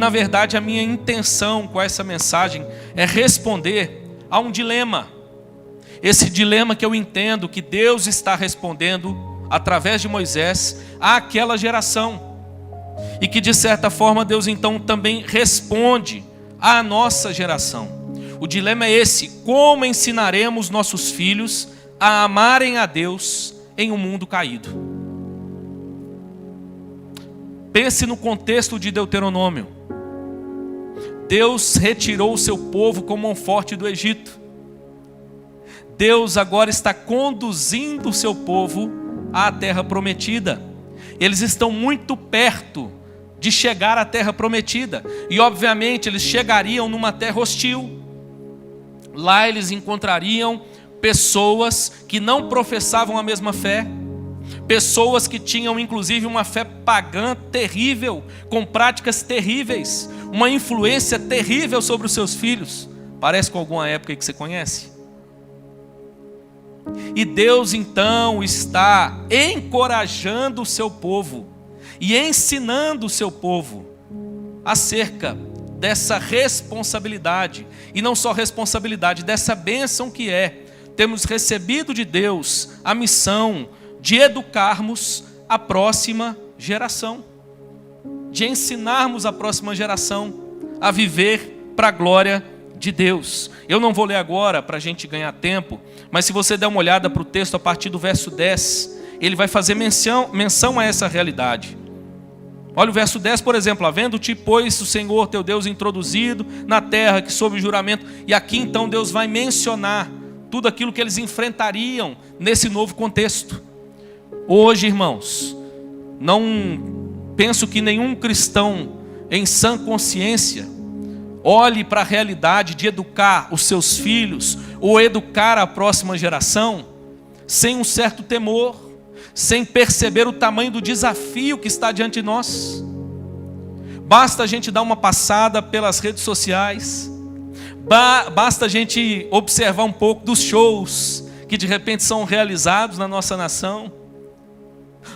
na verdade a minha intenção com essa mensagem é responder a um dilema. Esse dilema que eu entendo que Deus está respondendo através de Moisés àquela geração. E que de certa forma Deus então também responde à nossa geração. O dilema é esse: como ensinaremos nossos filhos a amarem a Deus em um mundo caído? Pense no contexto de Deuteronômio. Deus retirou o seu povo com mão forte do Egito. Deus agora está conduzindo o seu povo à terra prometida. Eles estão muito perto de chegar à terra prometida. E obviamente eles chegariam numa terra hostil. Lá eles encontrariam pessoas que não professavam a mesma fé. Pessoas que tinham inclusive uma fé pagã terrível, com práticas terríveis, uma influência terrível sobre os seus filhos. Parece com alguma época que você conhece? E Deus então está encorajando o seu povo e ensinando o seu povo acerca dessa responsabilidade, e não só responsabilidade, dessa bênção que é termos recebido de Deus a missão de educarmos a próxima geração, de ensinarmos a próxima geração a viver para a glória de Deus. Eu não vou ler agora para a gente ganhar tempo, mas se você der uma olhada para o texto a partir do verso 10, ele vai fazer menção a essa realidade. Olha o verso 10, por exemplo: havendo-te, pois, o Senhor teu Deus introduzido na terra que sob juramento. E aqui então Deus vai mencionar tudo aquilo que eles enfrentariam nesse novo contexto. Hoje, irmãos, não penso que nenhum cristão em sã consciência olhe para a realidade de educar os seus filhos ou educar a próxima geração sem um certo temor, sem perceber o tamanho do desafio que está diante de nós. Basta a gente dar uma passada pelas redes sociais, basta a gente observar um pouco dos shows que de repente são realizados na nossa nação,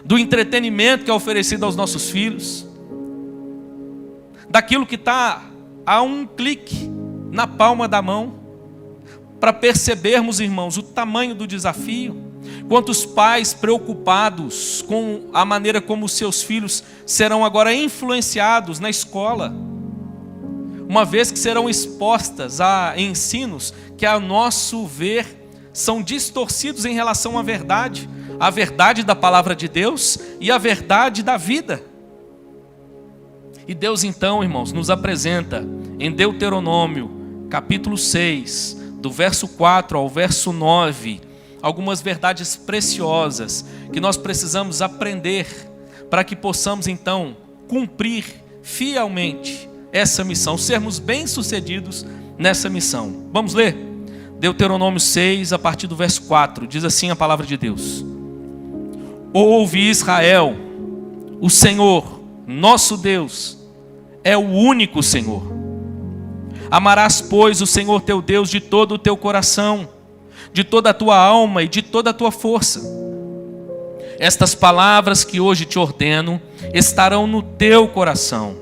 do entretenimento que é oferecido aos nossos filhos, daquilo que está a um clique na palma da mão, para percebermos, irmãos, o tamanho do desafio. Quantos pais preocupados com a maneira como os seus filhos serão agora influenciados na escola, uma vez que serão expostas a ensinos que, a nosso ver, são distorcidos em relação à verdade, a verdade da palavra de Deus e a verdade da vida. E Deus então, irmãos, nos apresenta em Deuteronômio, capítulo 6, do verso 4 ao verso 9, algumas verdades preciosas que nós precisamos aprender para que possamos então cumprir fielmente essa missão, sermos bem-sucedidos nessa missão. Vamos ler? Deuteronômio 6, a partir do verso 4, diz assim a palavra de Deus: ouve, Israel, o Senhor, nosso Deus, é o único Senhor. Amarás, pois, o Senhor teu Deus de todo o teu coração, de toda a tua alma e de toda a tua força. Estas palavras que hoje te ordeno estarão no teu coração.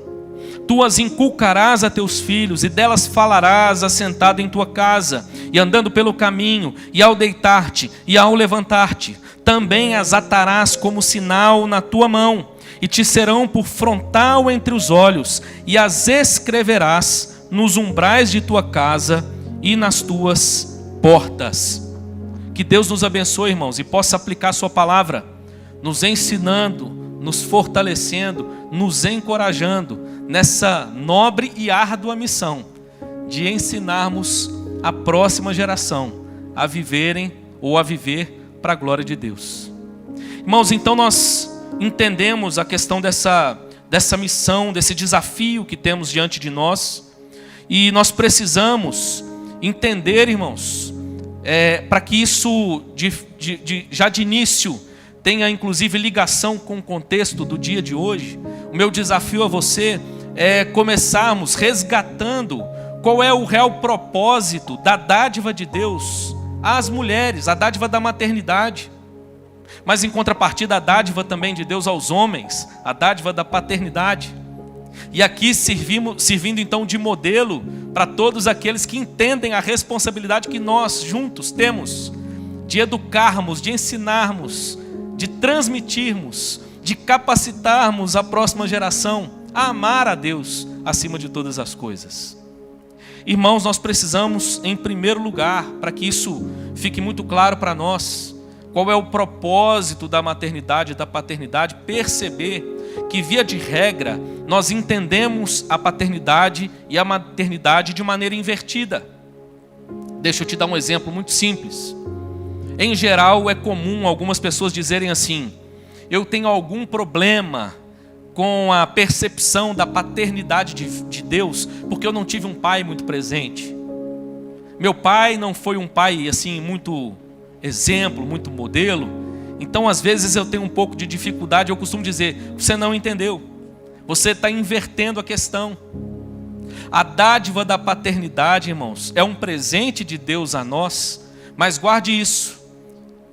Tu as inculcarás a teus filhos, e delas falarás assentado em tua casa, e andando pelo caminho, e ao deitar-te, e ao levantar-te. Também as atarás como sinal na tua mão, e te serão por frontal entre os olhos, e as escreverás nos umbrais de tua casa e nas tuas portas. Que Deus nos abençoe, irmãos, e possa aplicar sua palavra, nos ensinando, nos fortalecendo, nos encorajando nessa nobre e árdua missão de ensinarmos a próxima geração a viverem ou a viver para a glória de Deus. Irmãos, então nós entendemos a questão dessa missão, desse desafio que temos diante de nós, e nós precisamos entender, irmãos, para que isso já de início tenha inclusive ligação com o contexto do dia de hoje. O meu desafio a você é começarmos resgatando qual é o real propósito da dádiva de Deus às mulheres, a dádiva da maternidade. Mas em contrapartida, a dádiva também de Deus aos homens, a dádiva da paternidade. E aqui servindo então de modelo para todos aqueles que entendem a responsabilidade que nós juntos temos de educarmos, de ensinarmos, de transmitirmos, de capacitarmos a próxima geração a amar a Deus acima de todas as coisas. Irmãos, nós precisamos, em primeiro lugar, para que isso fique muito claro para nós, qual é o propósito da maternidade e da paternidade, perceber que, via de regra, nós entendemos a paternidade e a maternidade de maneira invertida. Deixa eu te dar um exemplo muito simples. Em geral, é comum algumas pessoas dizerem assim: eu tenho algum problema com a percepção da paternidade de Deus, porque eu não tive um pai muito presente. Meu pai não foi um pai assim muito exemplo, muito modelo. Então às vezes eu tenho um pouco de dificuldade. Eu costumo dizer: você não entendeu, você está invertendo a questão. A dádiva da paternidade, irmãos, é um presente de Deus a nós. Mas guarde isso,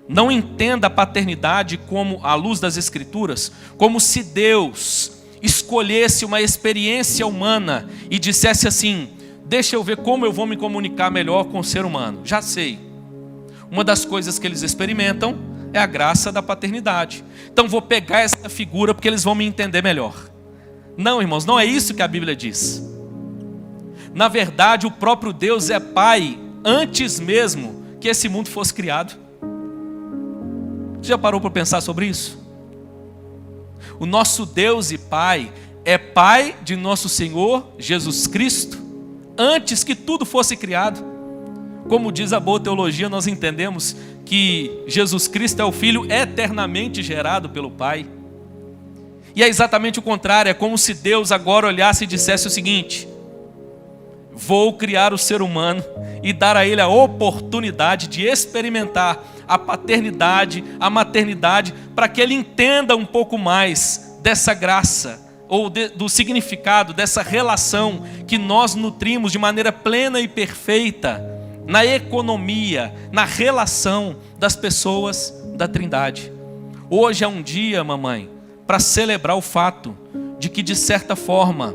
não entenda a paternidade como, à luz das Escrituras, como se Deus escolhesse uma experiência humana e dissesse assim: deixa eu ver como eu vou me comunicar melhor com o ser humano. Já sei. Uma das coisas que eles experimentam é a graça da paternidade. Então vou pegar essa figura porque eles vão me entender melhor. Não, irmãos, não é isso que a Bíblia diz. Na verdade, o próprio Deus é Pai antes mesmo que esse mundo fosse criado. Você já parou para pensar sobre isso? O nosso Deus e Pai é Pai de nosso Senhor Jesus Cristo antes que tudo fosse criado. Como diz a boa teologia, nós entendemos que Jesus Cristo é o Filho eternamente gerado pelo Pai. E é exatamente o contrário, é como se Deus agora olhasse e dissesse o seguinte: vou criar o ser humano e dar a ele a oportunidade de experimentar a paternidade, a maternidade, para que ele entenda um pouco mais dessa graça, ou do significado dessa relação que nós nutrimos de maneira plena e perfeita na economia, na relação das pessoas da Trindade. Hoje é um dia, mamãe, para celebrar o fato de que, de certa forma,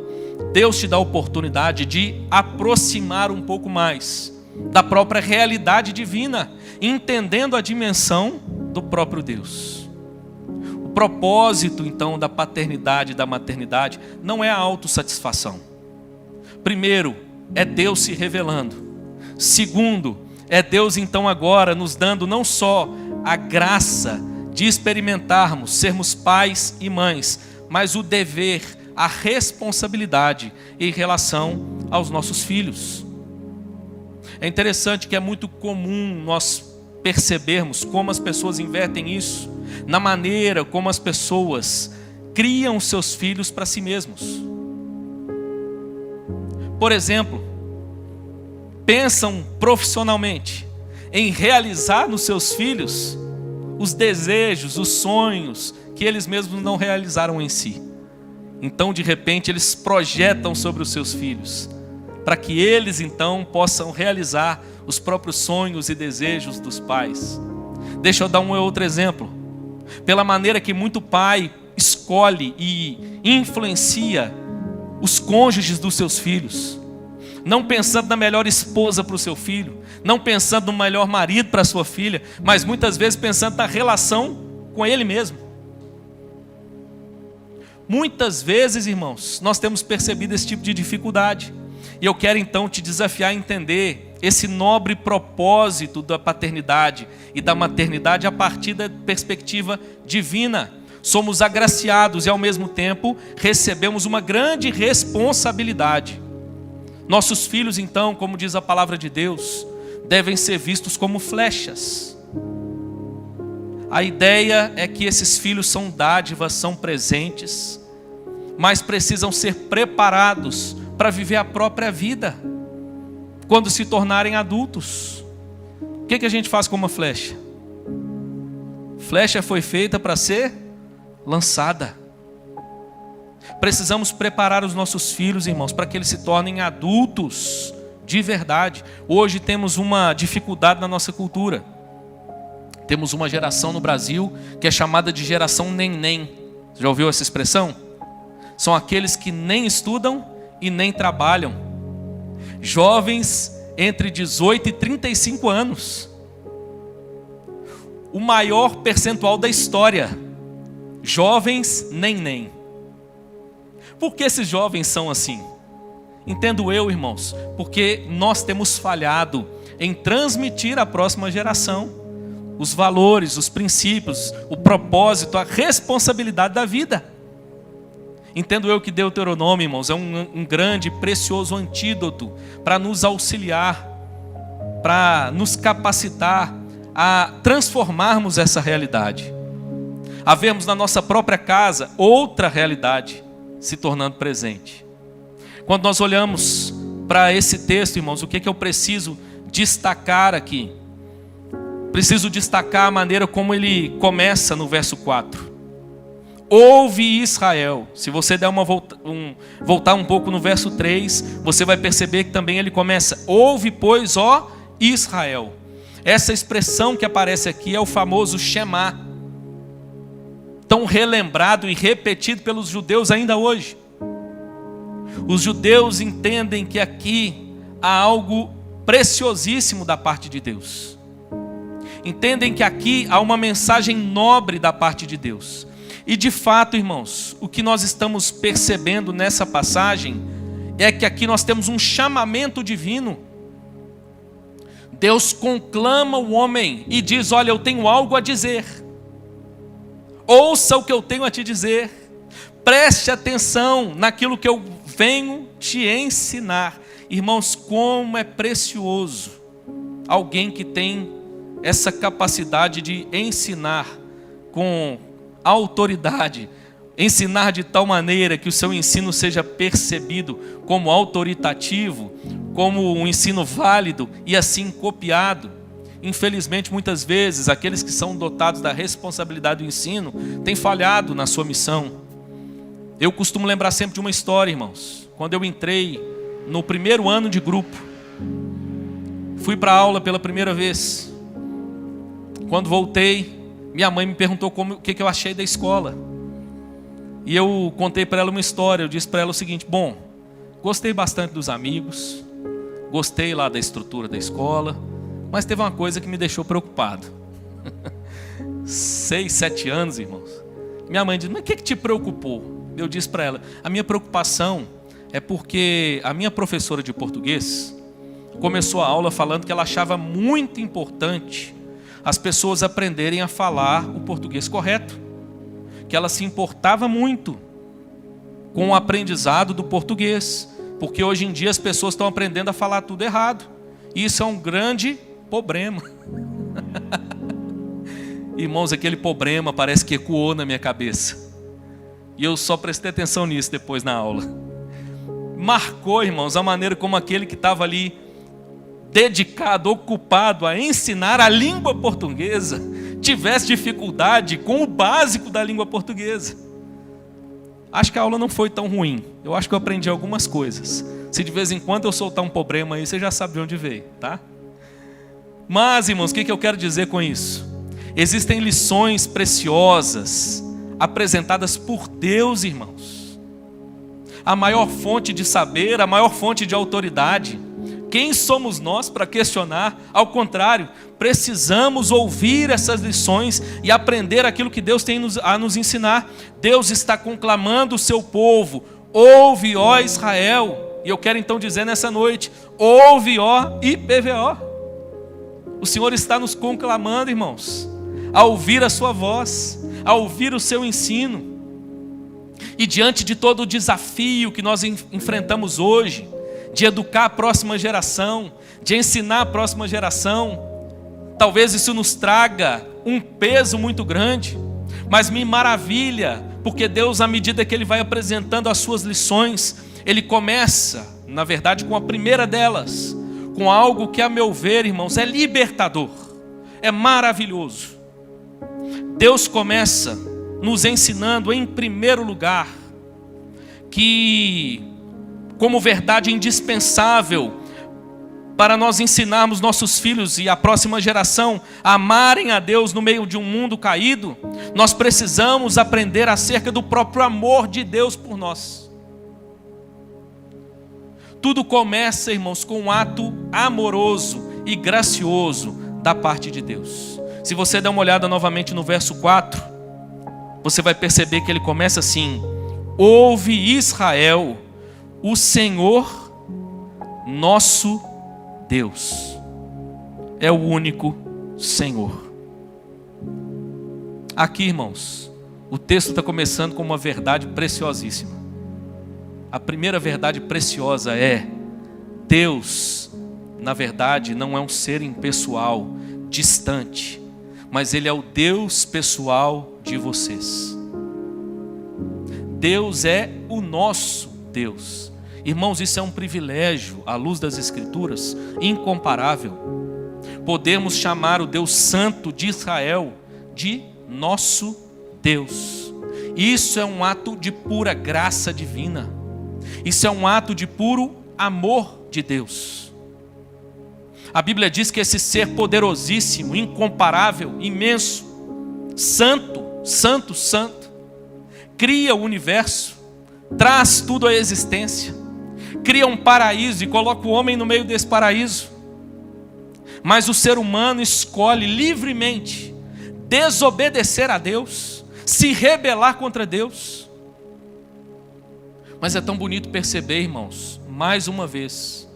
Deus te dá a oportunidade de aproximar um pouco mais da própria realidade divina, entendendo a dimensão do próprio Deus. O propósito, então, da paternidade e da maternidade não é a autossatisfação. Primeiro, é Deus se revelando. Segundo, é Deus então agora nos dando não só a graça de experimentarmos, sermos pais e mães, mas o dever, a responsabilidade em relação aos nossos filhos. É interessante que é muito comum nós percebermos como as pessoas invertem isso, na maneira como as pessoas criam seus filhos para si mesmos. Por exemplo, pensam profissionalmente em realizar nos seus filhos os desejos, os sonhos que eles mesmos não realizaram em si. Então, de repente, eles projetam sobre os seus filhos, para que eles então possam realizar os próprios sonhos e desejos dos pais. Deixa eu dar um outro exemplo. Pela maneira que muito pai escolhe e influencia os cônjuges dos seus filhos, não pensando na melhor esposa para o seu filho, não pensando no melhor marido para a sua filha, mas muitas vezes pensando na relação com ele mesmo. Muitas vezes, irmãos, nós temos percebido esse tipo de dificuldade. E eu quero então te desafiar a entender esse nobre propósito da paternidade e da maternidade a partir da perspectiva divina. Somos agraciados e ao mesmo tempo recebemos uma grande responsabilidade. Nossos filhos então, como diz a palavra de Deus, devem ser vistos como flechas. A ideia é que esses filhos são dádivas, são presentes, mas precisam ser preparados para viver a própria vida quando se tornarem adultos. O que a gente faz com uma flecha? Flecha foi feita para ser lançada. Precisamos preparar os nossos filhos, irmãos, para que eles se tornem adultos de verdade. Hoje temos uma dificuldade na nossa cultura. Temos uma geração no Brasil que é chamada de geração neném. Você já ouviu essa expressão? são aqueles que nem estudam e nem trabalham. Jovens entre 18 e 35 anos. O maior percentual da história. Jovens nem. Por que esses jovens são assim? Entendo eu, irmãos, porque nós temos falhado em transmitir à próxima geração os valores, os princípios, o propósito, a responsabilidade da vida. Entendo eu que Deuteronômio, irmãos, é um grande e precioso antídoto para nos auxiliar, para nos capacitar a transformarmos essa realidade. A vermos na nossa própria casa outra realidade se tornando presente. Quando nós olhamos para esse texto, irmãos, o que eu preciso destacar aqui? Preciso destacar a maneira como ele começa no verso 4. Ouve Israel. Se você der voltar um pouco no verso 3, você vai perceber que também ele começa: ouve, pois, ó Israel. Essa expressão que aparece aqui é o famoso Shema, tão relembrado e repetido pelos judeus ainda hoje. Os judeus entendem que aqui há algo preciosíssimo da parte de Deus. Entendem que aqui há uma mensagem nobre da parte de Deus. E de fato, irmãos, o que nós estamos percebendo nessa passagem é que aqui nós temos um chamamento divino. Deus conclama o homem e diz: olha, eu tenho algo a dizer. Ouça o que eu tenho a te dizer. Preste atenção naquilo que eu venho te ensinar. Irmãos, como é precioso alguém que tem essa capacidade de ensinar com autoridade, ensinar de tal maneira que o seu ensino seja percebido como autoritativo, como um ensino válido e assim copiado. Infelizmente, muitas vezes, aqueles que são dotados da responsabilidade do ensino têm falhado na sua missão. Eu costumo lembrar sempre de uma história, irmãos. Quando eu entrei no primeiro ano de grupo, fui para a aula pela primeira vez. Quando voltei, minha mãe me perguntou o que eu achei da escola. E eu contei para ela uma história. Eu disse para ela o seguinte: bom, gostei bastante dos amigos, gostei lá da estrutura da escola, mas teve uma coisa que me deixou preocupado. 6, 7 anos, irmãos. Minha mãe disse: mas o que te preocupou? Eu disse para ela: a minha preocupação é porque a minha professora de português começou a aula falando que ela achava muito importante as pessoas aprenderem a falar o português correto, que ela se importava muito com o aprendizado do português, porque hoje em dia as pessoas estão aprendendo a falar tudo errado, e isso é um grande problema. Irmãos, aquele problema parece que ecoou na minha cabeça, e eu só prestei atenção nisso depois na aula. Marcou, irmãos, a maneira como aquele que estava ali dedicado, ocupado a ensinar a língua portuguesa, tivesse dificuldade com o básico da língua portuguesa. Acho que a aula não foi tão ruim. Eu acho que eu aprendi algumas coisas. Se de vez em quando eu soltar um problema aí, você já sabe de onde veio, tá? Mas, irmãos, o que eu quero dizer com isso? Existem lições preciosas apresentadas por Deus, irmãos. A maior fonte de saber, a maior fonte de autoridade. Quem somos nós para questionar? Ao contrário, precisamos ouvir essas lições e aprender aquilo que Deus tem a nos ensinar. Deus está conclamando o seu povo: ouve, ó Israel. E eu quero então dizer nessa noite: ouve, ó IPVO. O Senhor está nos conclamando, irmãos, a ouvir a sua voz, a ouvir o seu ensino. E diante de todo o desafio que nós enfrentamos hoje, de educar a próxima geração, de ensinar a próxima geração, talvez isso nos traga um peso muito grande, mas me maravilha, porque Deus, à medida que Ele vai apresentando as suas lições, Ele começa, na verdade, com a primeira delas, com algo que, a meu ver, irmãos, é libertador, é maravilhoso. Deus começa nos ensinando, em primeiro lugar, que como verdade indispensável para nós ensinarmos nossos filhos e a próxima geração a amarem a Deus no meio de um mundo caído, nós precisamos aprender acerca do próprio amor de Deus por nós. Tudo começa, irmãos, com um ato amoroso e gracioso da parte de Deus. Se você der uma olhada novamente no verso 4, você vai perceber que ele começa assim: ouve Israel, o Senhor nosso Deus é o único Senhor. Aqui, irmãos, o texto está começando com uma verdade preciosíssima. A primeira verdade preciosa é: Deus, na verdade, não é um ser impessoal, distante, mas Ele é o Deus pessoal de vocês. Deus é o nosso Deus. Irmãos, isso é um privilégio, à luz das Escrituras, incomparável. Podemos chamar o Deus Santo de Israel de nosso Deus. Isso é um ato de pura graça divina. Isso é um ato de puro amor de Deus. A Bíblia diz que esse ser poderosíssimo, incomparável, imenso, santo, santo, santo, cria o universo, traz tudo à existência, cria um paraíso e coloca o homem no meio desse paraíso. Mas o ser humano escolhe livremente desobedecer a Deus, se rebelar contra Deus. Mas é tão bonito perceber, irmãos, mais uma vez,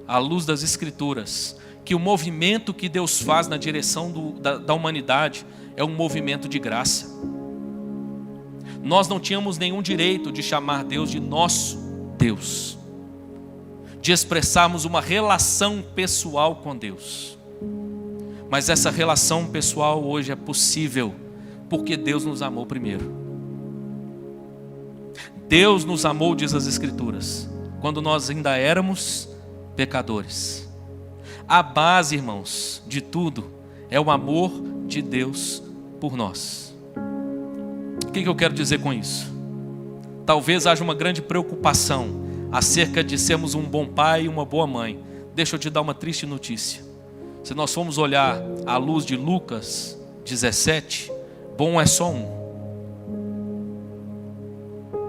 à luz das Escrituras, que o movimento que Deus faz na direção da humanidade é um movimento de graça. Nós não tínhamos nenhum direito de chamar Deus de nosso Deus, de expressarmos uma relação pessoal com Deus. Mas essa relação pessoal hoje é possível porque Deus nos amou primeiro. Deus nos amou, diz as Escrituras, quando nós ainda éramos pecadores. A base, irmãos, de tudo é o amor de Deus por nós. O que eu quero dizer com isso? Talvez haja uma grande preocupação acerca de sermos um bom pai e uma boa mãe. Deixa eu te dar uma triste notícia. Se nós formos olhar à luz de Lucas 17, bom é só um.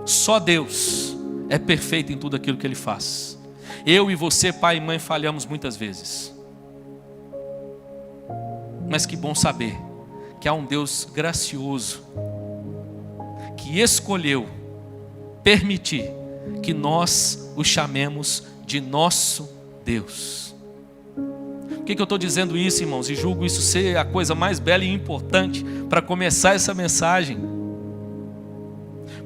Só Deus é perfeito em tudo aquilo que Ele faz. Eu e você, pai e mãe, falhamos muitas vezes. Mas que bom saber que há um Deus gracioso que escolheu permitir que nós o chamemos de nosso Deus. Por que eu estou dizendo isso, irmãos? E julgo isso ser a coisa mais bela e importante para começar essa mensagem.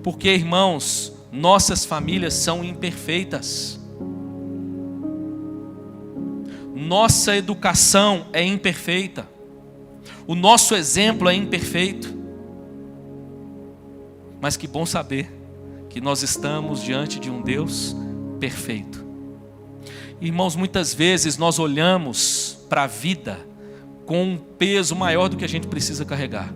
Porque, irmãos, nossas famílias são imperfeitas. Nossa educação é imperfeita. O nosso exemplo é imperfeito. Mas que bom saber que nós estamos diante de um Deus perfeito. Irmãos, muitas vezes nós olhamos para a vida com um peso maior do que a gente precisa carregar.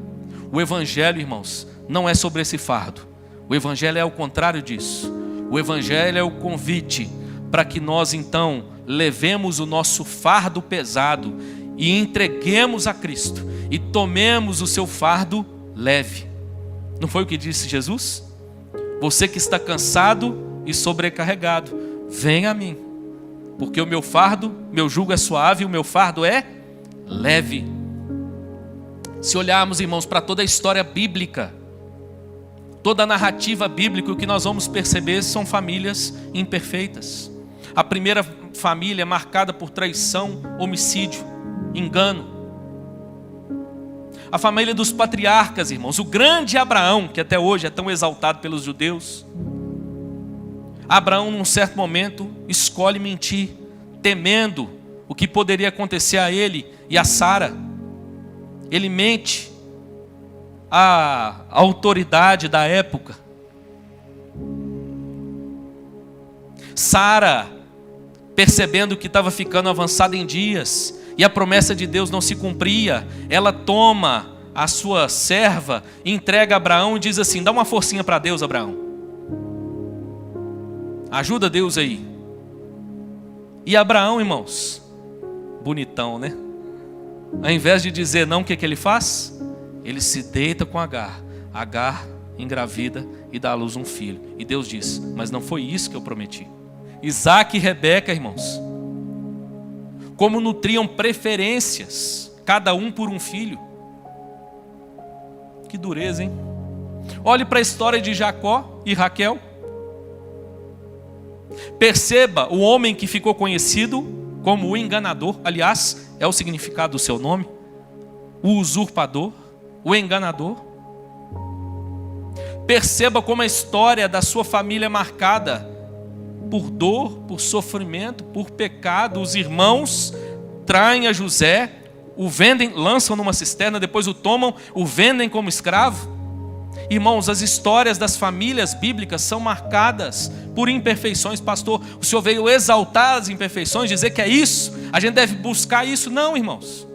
O Evangelho, irmãos, não é sobre esse fardo. O Evangelho é o contrário disso. O Evangelho é o convite para que nós então levemos o nosso fardo pesado e entreguemos a Cristo e tomemos o seu fardo leve. Não foi o que disse Jesus? Você que está cansado e sobrecarregado, venha a mim, porque o meu fardo, meu jugo é suave e o meu fardo é leve. Se olharmos, irmãos, para toda a história bíblica, toda a narrativa bíblica, o que nós vamos perceber são famílias imperfeitas. A primeira família é marcada por traição, homicídio, engano. A família dos patriarcas, irmãos, o grande Abraão, que até hoje é tão exaltado pelos judeus. Abraão, num certo momento, escolhe mentir, temendo o que poderia acontecer a ele e a Sara. Ele mente à autoridade da época. Sara, percebendo que estava ficando avançada em dias e a promessa de Deus não se cumpria, ela toma a sua serva, entrega a Abraão e diz assim: dá uma forcinha para Deus, Abraão, ajuda Deus aí. E Abraão, irmãos, bonitão, né? Ao invés de dizer não, o que ele faz? Ele se deita com Agar. Agar engravida e dá à luz um filho. E Deus diz: mas não foi isso que eu prometi. Isaac e Rebeca, irmãos, como nutriam preferências, cada um por um filho. Que dureza, hein? Olhe para a história de Jacó e Raquel. Perceba o homem que ficou conhecido como o enganador. Aliás, é o significado do seu nome. O usurpador, o enganador. Perceba como a história da sua família é marcada por dor, por sofrimento, por pecado. Os irmãos traem a José, o vendem, lançam numa cisterna, depois o tomam, o vendem como escravo. Irmãos, as histórias das famílias bíblicas são marcadas por imperfeições. Pastor, o senhor veio exaltar as imperfeições, dizer que é isso, a gente deve buscar isso? Não, irmãos.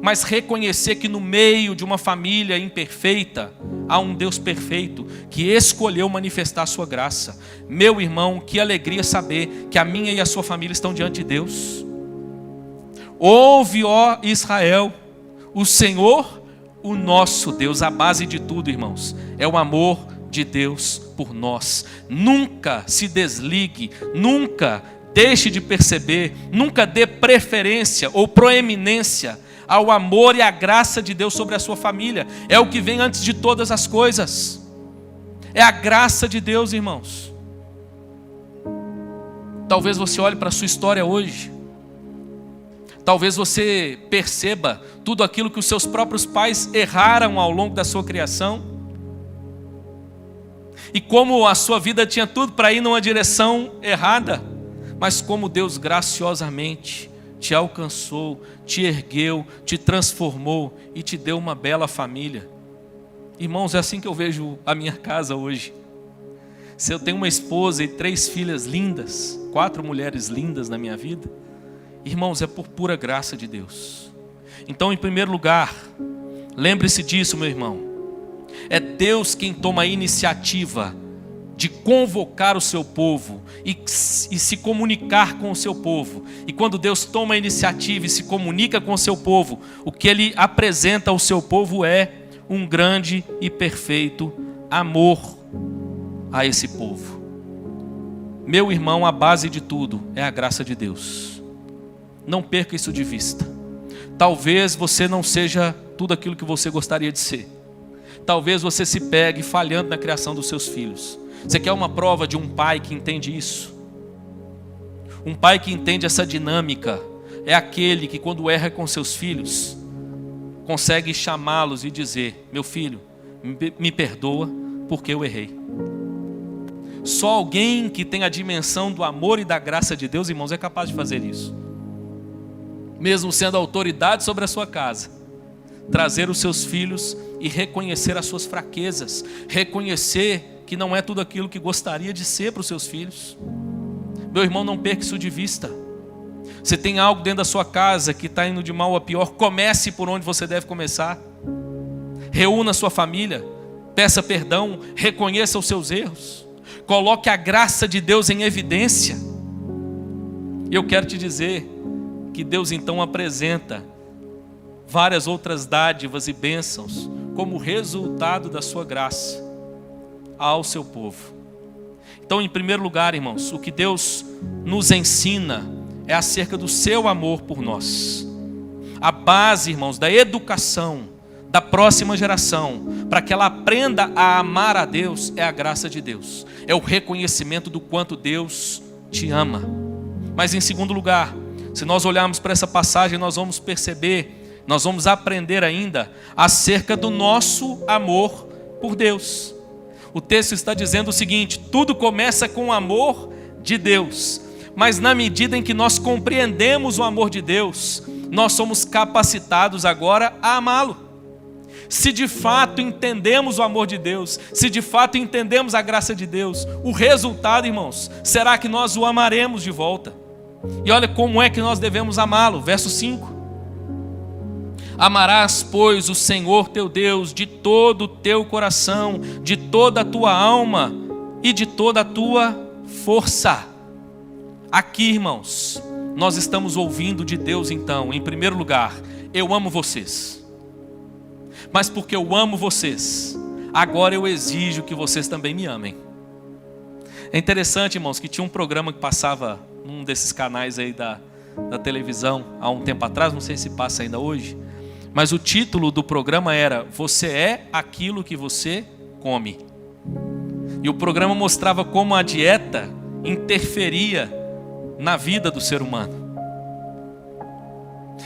Mas reconhecer que no meio de uma família imperfeita há um Deus perfeito que escolheu manifestar a sua graça. Meu irmão, que alegria saber que a minha e a sua família estão diante de Deus. Ouve, ó Israel, o Senhor, o nosso Deus. A base de tudo, irmãos, é o amor de Deus por nós. Nunca se desligue, nunca deixe de perceber, nunca dê preferência ou proeminência ao amor e à graça de Deus sobre a sua família. É o que vem antes de todas as coisas. É a graça de Deus, irmãos. Talvez você olhe para a sua história hoje. Talvez você perceba tudo aquilo que os seus próprios pais erraram ao longo da sua criação. E como a sua vida tinha tudo para ir numa direção errada. Mas como Deus graciosamente te alcançou, te ergueu, te transformou e te deu uma bela família. Irmãos, é assim que eu vejo a minha casa hoje. Se eu tenho uma esposa e 3 filhas lindas, 4 mulheres lindas na minha vida, irmãos, é por pura graça de Deus. Então, em primeiro lugar, lembre-se disso, meu irmão. É Deus quem toma a iniciativa de convocar o seu povo e se comunicar com o seu povo. E quando Deus toma a iniciativa e se comunica com o seu povo, o que Ele apresenta ao seu povo é um grande e perfeito amor a esse povo. Meu irmão, a base de tudo é a graça de Deus. Não perca isso de vista. Talvez você não seja tudo aquilo que você gostaria de ser. Talvez você se pegue falhando na criação dos seus filhos. Você quer uma prova de um pai que entende isso? Um pai que entende essa dinâmica é aquele que, quando erra com seus filhos, consegue chamá-los e dizer: meu filho, me perdoa porque eu errei. Só alguém que tem a dimensão do amor e da graça de Deus, irmãos, é capaz de fazer isso. Mesmo sendo autoridade sobre a sua casa, trazer os seus filhos e reconhecer as suas fraquezas, reconhecer que não é tudo aquilo que gostaria de ser para os seus filhos. Meu irmão, não perca isso de vista. Se tem algo dentro da sua casa que está indo de mal a pior, comece por onde você deve começar. Reúna a sua família, peça perdão, reconheça os seus erros, coloque a graça de Deus em evidência. E eu quero te dizer que Deus então apresenta várias outras dádivas e bênçãos como resultado da sua graça ao seu povo. Então, em primeiro lugar, irmãos, o que Deus nos ensina é acerca do seu amor por nós. A base, irmãos, da educação da próxima geração, para que ela aprenda a amar a Deus, é a graça de Deus. É o reconhecimento do quanto Deus te ama. Mas em segundo lugar, se nós olharmos para essa passagem, nós vamos perceber, nós vamos aprender ainda acerca do nosso amor por Deus. O texto está dizendo o seguinte: tudo começa com o amor de Deus, mas na medida em que nós compreendemos o amor de Deus, nós somos capacitados agora a amá-lo. Se de fato entendemos o amor de Deus, se de fato entendemos a graça de Deus, o resultado, irmãos, será que nós o amaremos de volta. E olha como é que nós devemos amá-lo, verso 5. Amarás, pois, o Senhor teu Deus de todo o teu coração, de toda a tua alma e de toda a tua força. Aqui, irmãos, nós estamos ouvindo de Deus então, em primeiro lugar, eu amo vocês. Mas porque eu amo vocês, agora eu exijo que vocês também me amem. É interessante, irmãos, que tinha um programa que passava num desses canais aí da televisão há um tempo atrás, não sei se passa ainda hoje, mas o título do programa era Você é aquilo que você come. E o programa mostrava como a dieta interferia na vida do ser humano.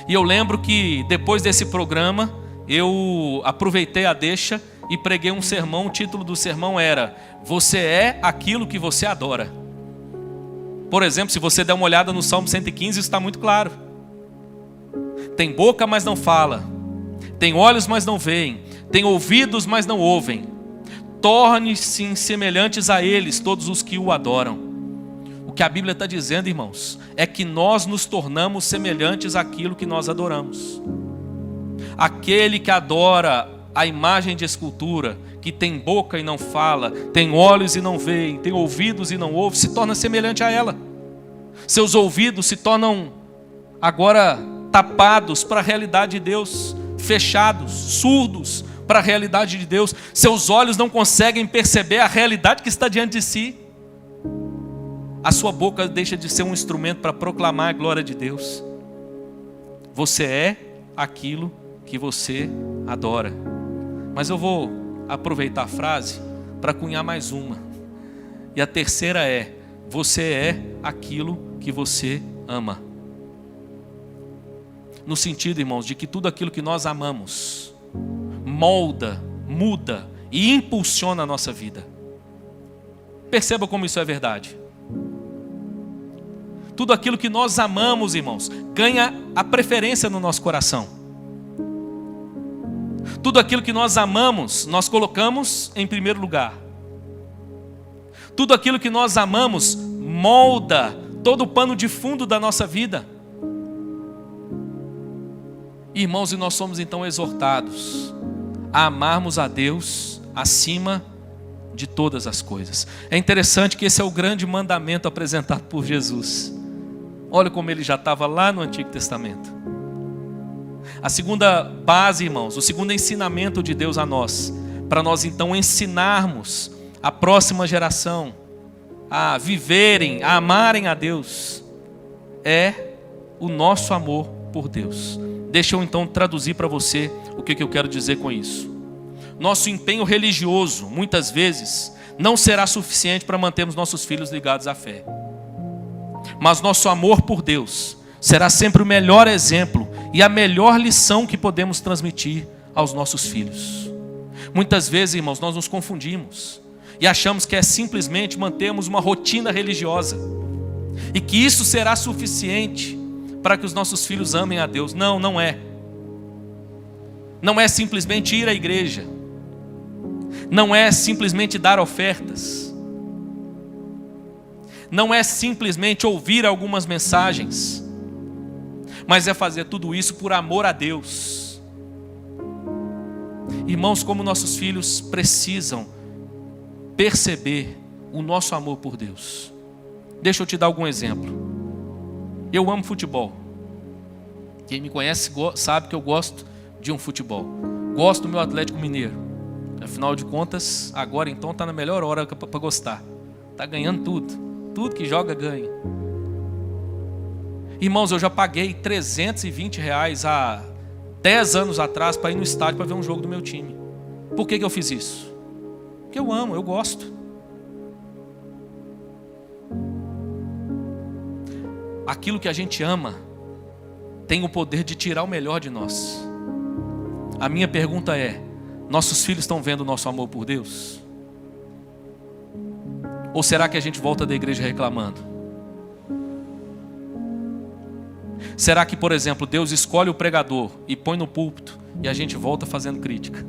E eu lembro que depois desse programa eu aproveitei a deixa e preguei um sermão. O título do sermão era Você é aquilo que você adora. Por exemplo, se você der uma olhada no Salmo 115, isso está muito claro. Tem boca, mas não fala. Tem olhos, mas não veem. Tem ouvidos, mas não ouvem. Torne-se semelhantes a eles todos os que o adoram. O que a Bíblia está dizendo, irmãos, é que nós nos tornamos semelhantes àquilo que nós adoramos. Aquele que adora a imagem de escultura, que tem boca e não fala, tem olhos e não vê, tem ouvidos e não ouve, se torna semelhante a ela. Seus ouvidos se tornam agora tapados para a realidade de Deus, fechados, surdos para a realidade de Deus. Seus olhos não conseguem perceber a realidade que está diante de si. A sua boca deixa de ser um instrumento para proclamar a glória de Deus. Você é aquilo que você adora. Mas eu vou aproveitar a frase para cunhar mais uma. E a terceira é: você é aquilo que você ama. No sentido, irmãos, de que tudo aquilo que nós amamos molda, muda e impulsiona a nossa vida. Perceba como isso é verdade. Tudo aquilo que nós amamos, irmãos, ganha a preferência no nosso coração. Tudo aquilo que nós amamos, nós colocamos em primeiro lugar. Tudo aquilo que nós amamos molda todo o pano de fundo da nossa vida. Irmãos, e nós somos então exortados a amarmos a Deus acima de todas as coisas. É interessante que esse é o grande mandamento apresentado por Jesus. Olha como ele já estava lá no Antigo Testamento. A segunda base, irmãos, o segundo ensinamento de Deus a nós, para nós então ensinarmos a próxima geração a viverem, a amarem a Deus, é o nosso amor por Deus. Deixa eu então traduzir para você o que eu quero dizer com isso. Nosso empenho religioso, muitas vezes, não será suficiente para mantermos nossos filhos ligados à fé. Mas nosso amor por Deus será sempre o melhor exemplo e a melhor lição que podemos transmitir aos nossos filhos. Muitas vezes, irmãos, nós nos confundimos e achamos que é simplesmente mantermos uma rotina religiosa e que isso será suficiente para que os nossos filhos amem a Deus. Não, não é. Não é simplesmente ir à igreja. Não é simplesmente dar ofertas. Não é simplesmente ouvir algumas mensagens. Mas é fazer tudo isso por amor a Deus. Irmãos, como nossos filhos precisam perceber o nosso amor por Deus. Deixa eu te dar algum exemplo. Eu amo futebol. Quem me conhece sabe que eu gosto de um futebol. Gosto do meu Atlético Mineiro. Afinal de contas, agora então está na melhor hora para gostar. Está ganhando tudo. Tudo que joga ganha. Irmãos, eu já paguei R$320 há 10 anos atrás para ir no estádio para ver um jogo do meu time. Por que eu fiz isso? Porque eu amo, eu gosto. Aquilo que a gente ama tem o poder de tirar o melhor de nós. A minha pergunta é: nossos filhos estão vendo o nosso amor por Deus? Ou será que a gente volta da igreja reclamando? Será que, por exemplo, Deus escolhe o pregador e põe no púlpito e a gente volta fazendo crítica?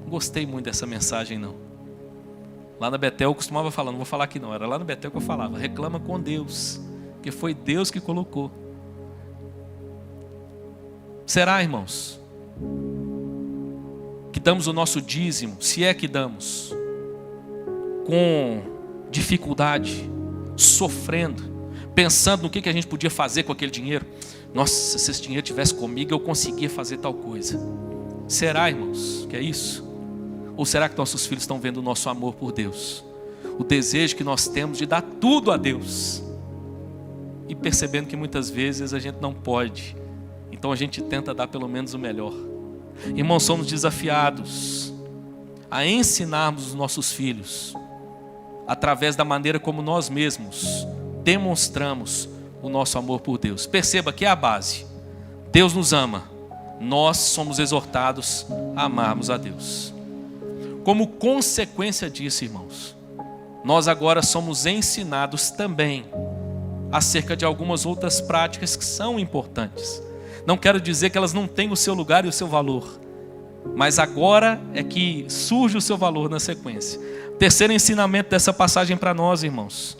Não gostei muito dessa mensagem, não. Lá na Betel eu costumava falar, não vou falar aqui não, era lá na Betel que eu falava: reclama com Deus, porque foi Deus que colocou. Será, irmãos, que damos o nosso dízimo, se é que damos, com dificuldade, sofrendo, pensando no que a gente podia fazer com aquele dinheiro. Nossa, se esse dinheiro tivesse comigo, eu conseguia fazer tal coisa. Será, irmãos, que é isso? Ou será que nossos filhos estão vendo o nosso amor por Deus? O desejo que nós temos de dar tudo a Deus. E percebendo que muitas vezes a gente não pode. Então a gente tenta dar pelo menos o melhor. Irmãos, somos desafiados a ensinarmos os nossos filhos através da maneira como nós mesmos demonstramos o nosso amor por Deus. Perceba que é a base. Deus nos ama. Nós somos exortados a amarmos a Deus. Como consequência disso, irmãos, nós agora somos ensinados também acerca de algumas outras práticas que são importantes. Não quero dizer que elas não têm o seu lugar e o seu valor, mas agora é que surge o seu valor na sequência. Terceiro ensinamento dessa passagem para nós, irmãos.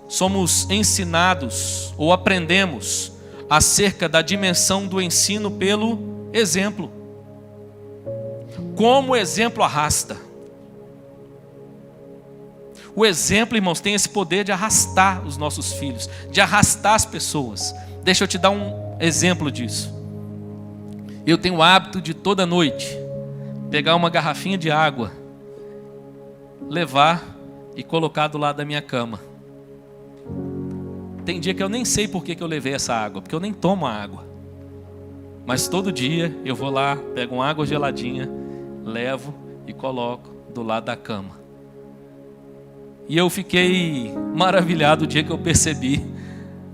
Somos ensinados ou aprendemos acerca da dimensão do ensino pelo exemplo. Como o exemplo arrasta. O exemplo, irmãos, tem esse poder de arrastar os nossos filhos, de arrastar as pessoas. Deixa eu te dar um exemplo disso. Eu tenho o hábito de toda noite pegar uma garrafinha de água, levar e colocar do lado da minha cama. Tem dia que eu nem sei por que eu levei essa água, porque eu nem tomo a água. Mas todo dia eu vou lá, pego uma água geladinha, levo e coloco do lado da cama. E eu fiquei maravilhado o dia que eu percebi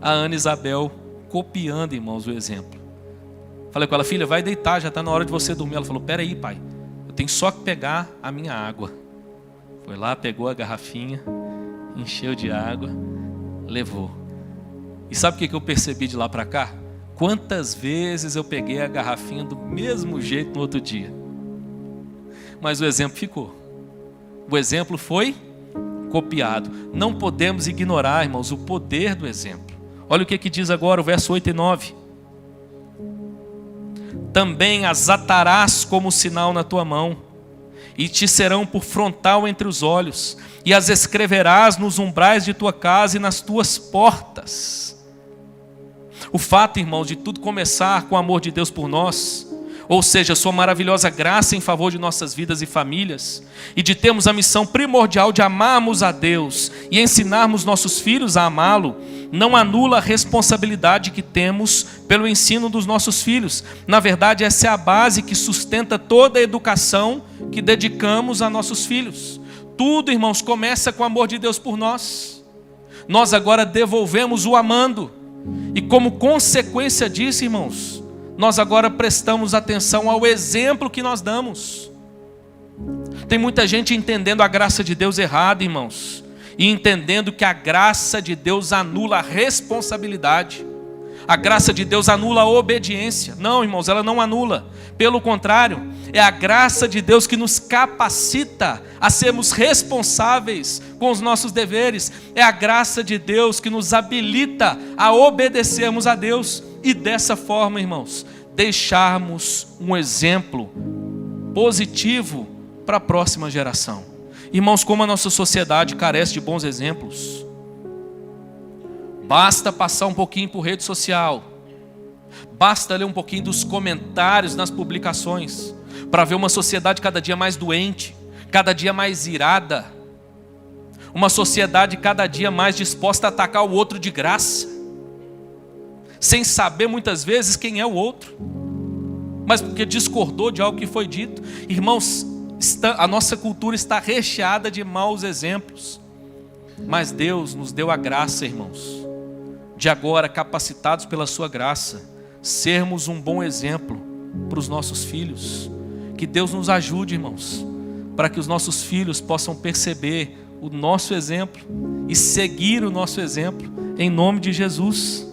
a Ana Isabel copiando, irmãos, o exemplo. Falei com ela: filha, vai deitar, já está na hora de você dormir. Ela falou: peraí, pai, eu tenho só que pegar a minha água. Foi lá, pegou a garrafinha, encheu de água, levou. E sabe o que eu percebi de lá para cá? Quantas vezes eu peguei a garrafinha do mesmo jeito no outro dia. Mas o exemplo ficou. O exemplo foi copiado. Não podemos ignorar, irmãos, o poder do exemplo. Olha o que diz agora o verso 8 e 9. Também as atarás como sinal na tua mão, e te serão por frontal entre os olhos, e as escreverás nos umbrais de tua casa e nas tuas portas. O fato, irmãos, de tudo começar com o amor de Deus por nós, ou seja, sua maravilhosa graça em favor de nossas vidas e famílias, e de termos a missão primordial de amarmos a Deus e ensinarmos nossos filhos a amá-lo, não anula a responsabilidade que temos pelo ensino dos nossos filhos. Na verdade, essa é a base que sustenta toda a educação que dedicamos a nossos filhos. Tudo, irmãos, começa com o amor de Deus por nós. Nós agora devolvemos o amando, e como consequência disso, irmãos, nós agora prestamos atenção ao exemplo que nós damos. Tem muita gente entendendo a graça de Deus errada, irmãos, e entendendo que a graça de Deus anula a responsabilidade. A graça de Deus anula a obediência. Não, irmãos, ela não anula. Pelo contrário, é a graça de Deus que nos capacita a sermos responsáveis com os nossos deveres. É a graça de Deus que nos habilita a obedecermos a Deus. E dessa forma, irmãos, deixarmos um exemplo positivo para a próxima geração. Irmãos, como a nossa sociedade carece de bons exemplos. Basta passar um pouquinho por rede social, basta ler um pouquinho dos comentários nas publicações, para ver uma sociedade cada dia mais doente, cada dia mais irada, uma sociedade cada dia mais disposta a atacar o outro de graça, sem saber muitas vezes quem é o outro, mas porque discordou de algo que foi dito. Irmãos, a nossa cultura está recheada de maus exemplos, mas Deus nos deu a graça, irmãos, de agora, capacitados pela sua graça, sermos um bom exemplo para os nossos filhos. Que Deus nos ajude, irmãos, para que os nossos filhos possam perceber o nosso exemplo e seguir o nosso exemplo, em nome de Jesus.